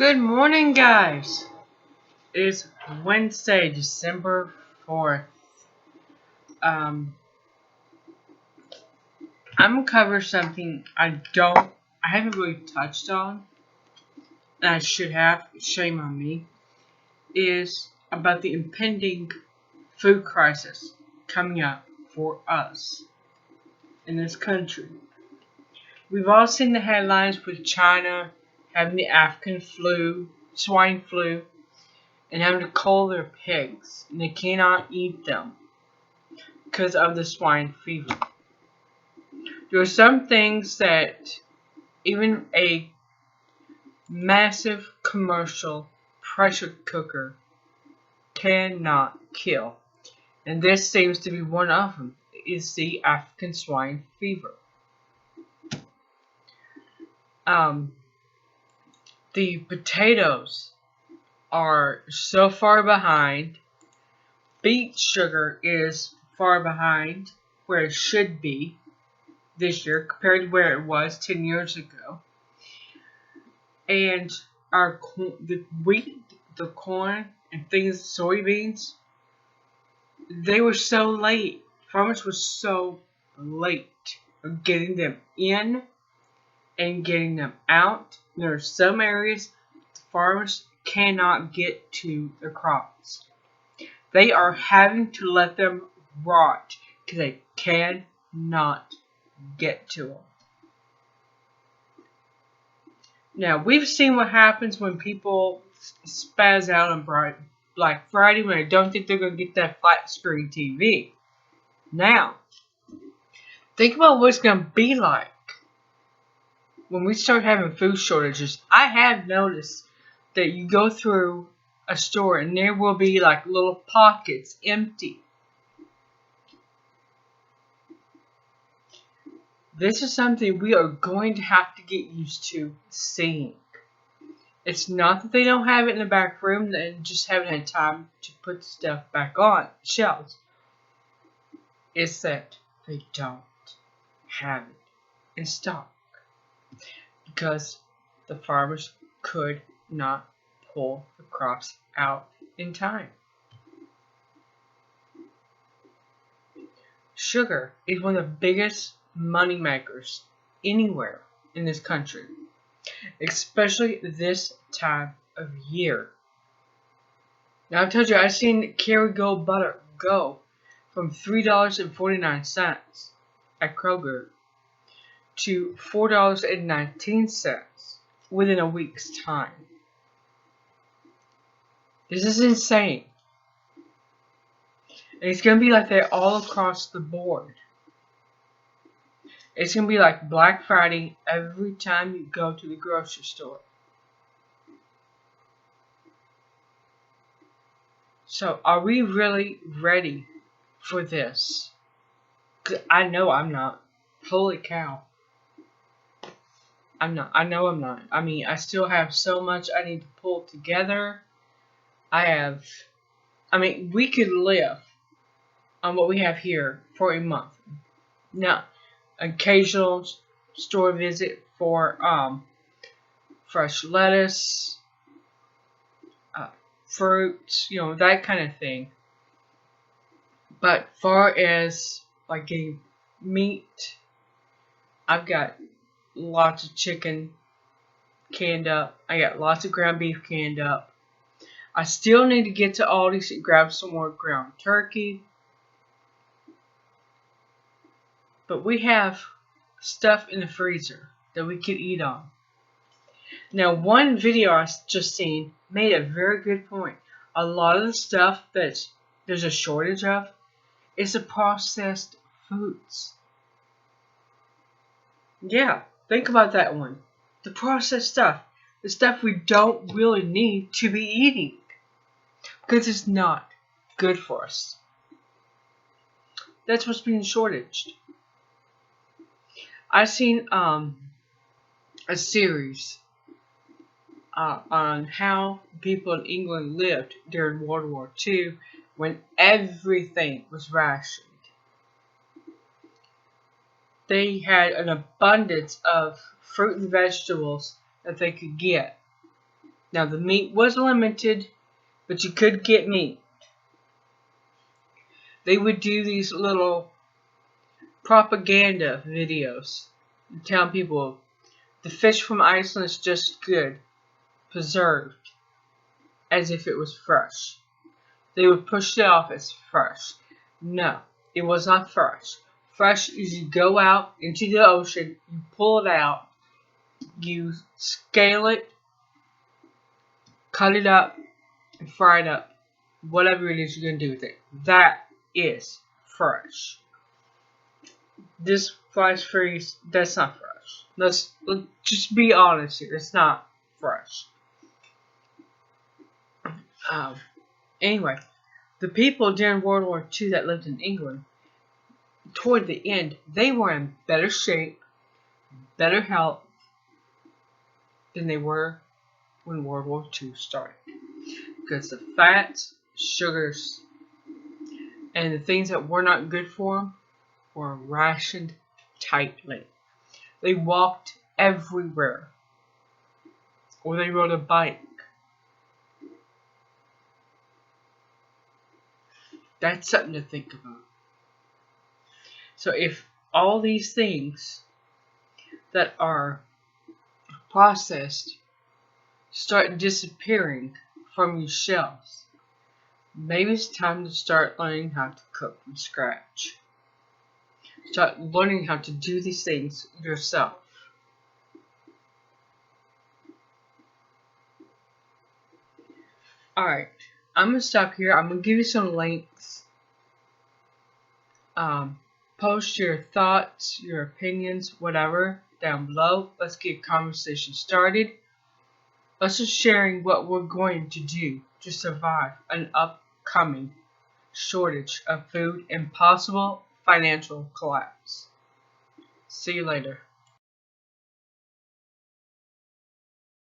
Good morning, guys. It's Wednesday, December 4th. Um, I'm gonna cover something I haven't really touched on, and I should have. Shame on me. Is about the impending food crisis coming up for us in this country. We've all seen the headlines with China having the African flu, swine flu, and having to cull their pigs, and they cannot eat them because of the swine fever. There are some things that even a massive commercial pressure cooker cannot kill, and this seems to be one of them. Is the African swine fever. Um, the potatoes are so far behind. Beet sugar is far behind where it should be this year compared to where it was 10 years ago. And the wheat, the corn, and things, soybeans, they were so late. Farmers were so late of getting them in and getting them out. There are some areas the farmers cannot get to their crops. They are having to let them rot because they cannot get to them. Now, we've seen what happens when people spaz out on Black Friday when they don't think they're going to get that flat screen TV. Now, think about what it's going to be like when we start having food shortages. I have noticed that you go through a store and there will be like little pockets empty. This is something we are going to have to get used to seeing. It's not that they don't have it in the back room and just haven't had time to put stuff back on shelves. It's that they don't have it in stock because the farmers could not pull the crops out in time. Sugar is one of the biggest money makers anywhere in this country, especially this time of year. Now, I've told you, I've seen Kerrygold butter go from $3.49 at Kroger to $4.19 within a week's time. This is insane. And it's going to be like that all across the board. It's going to be like Black Friday every time you go to the grocery store. So, are we really ready for this? 'Cause I know I'm not. Holy cow. I'm not. I know I'm not. I mean, I still have so much I need to pull together. We could live on what we have here for a month. Now, occasional store visit for fresh lettuce, fruit, that kind of thing. But far as like getting meat, I've got lots of chicken canned up. I got lots of ground beef canned up. I still need to get to Aldi's and grab some more ground turkey. But we have stuff in the freezer that we could eat on. Now, one video I just seen made a very good point. A lot of the stuff that there's a shortage of is the processed foods. Yeah, think about that one. The processed stuff. The stuff we don't really need to be eating. Because it's not good for us. That's what's being shortaged. I've seen a series on how people in England lived during World War II when everything was rationed. They had an abundance of fruit and vegetables that they could get. Now the meat was limited, but you could get meat. They would do these little propaganda videos telling people the fish from Iceland is just good, preserved, as if it was fresh. They would push it off as fresh. No, it was not fresh. Fresh is you go out into the ocean, you pull it out, you scale it, cut it up, and fry it up. Whatever it is you're going to do with it. That is fresh. This flash freeze, that's not fresh. Let's just be honest here. It's not fresh. Anyway, the people during World War II that lived in England, toward the end, they were in better shape, better health than they were when World War II started. Because the fats, sugars, and the things that were not good for them were rationed tightly. They walked everywhere, or they rode a bike. That's something to think about. So if all these things that are processed start disappearing from your shelves, maybe it's time to start learning how to cook from scratch. Start learning how to do these things yourself. Alright, I'm going to stop here. I'm going to give you some links. Post your thoughts, your opinions, whatever, down below. Let's get a conversation started. Let's just sharing what we're going to do to survive an upcoming shortage of food and possible financial collapse. See you later.